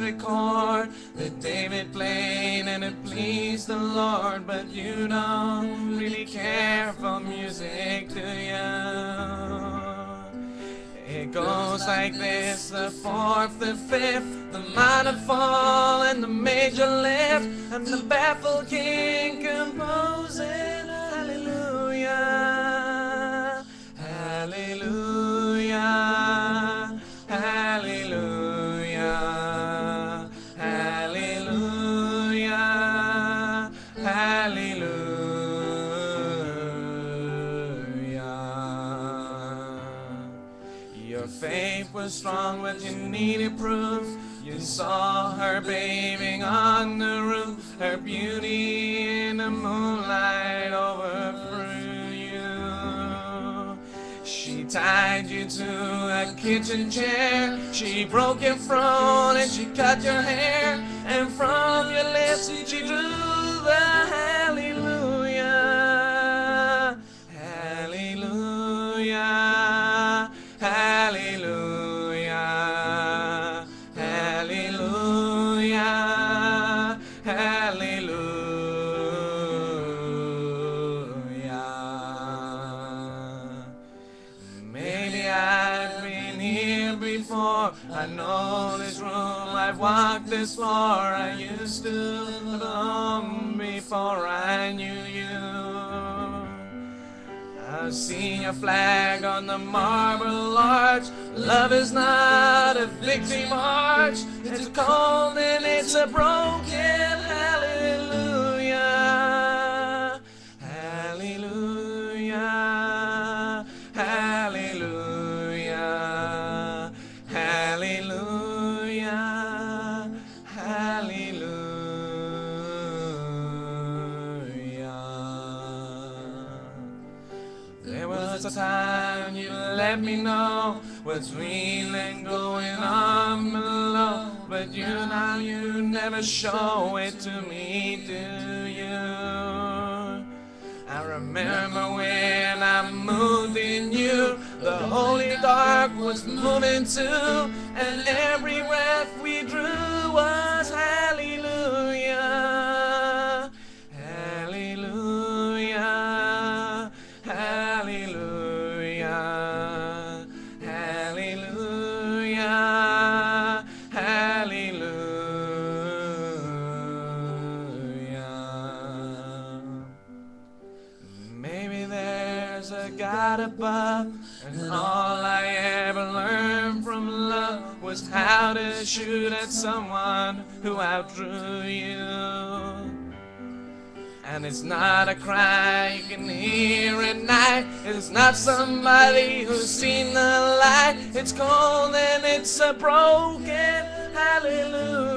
favorite chord that David played and it pleased the Lord, but you don't really care for music, do you? It goes like this: the fourth, the fifth, the minor fall and the major lift, and the baffled king composing hallelujah, hallelujah, hallelujah, hallelujah, hallelujah. Your faith was strong, but you needed proof. You saw her bathing on the roof, her beauty in the moonlight overthrew you. She tied you to a kitchen chair, she broke your throne and she cut your hair, and from your lips she drew the hallelujah, hallelujah, hallelujah, hallelujah, hallelujah. Maybe I've been here before, I know this room, I've walked this floor, I used to belong before I knew you. I've seen your flag on the marble arch. Love is not a victory march, it's a cold and it's a broken hallelujah, hallelujah, hallelujah, hallelujah, hallelujah. There was a time you let me know what's real and going on below, but you never show it to me, do you? I remember when I moved in you, the holy dark was moving too, and every breath we drew was hallelujah, hallelujah, hallelujah, hallelujah, hallelujah. Maybe there's a God above, and all I ever learned from love was how to shoot at someone who outdrew you. And it's not a cry you can hear at night, it's not somebody who's seen the light, it's cold and it's a broken hallelujah.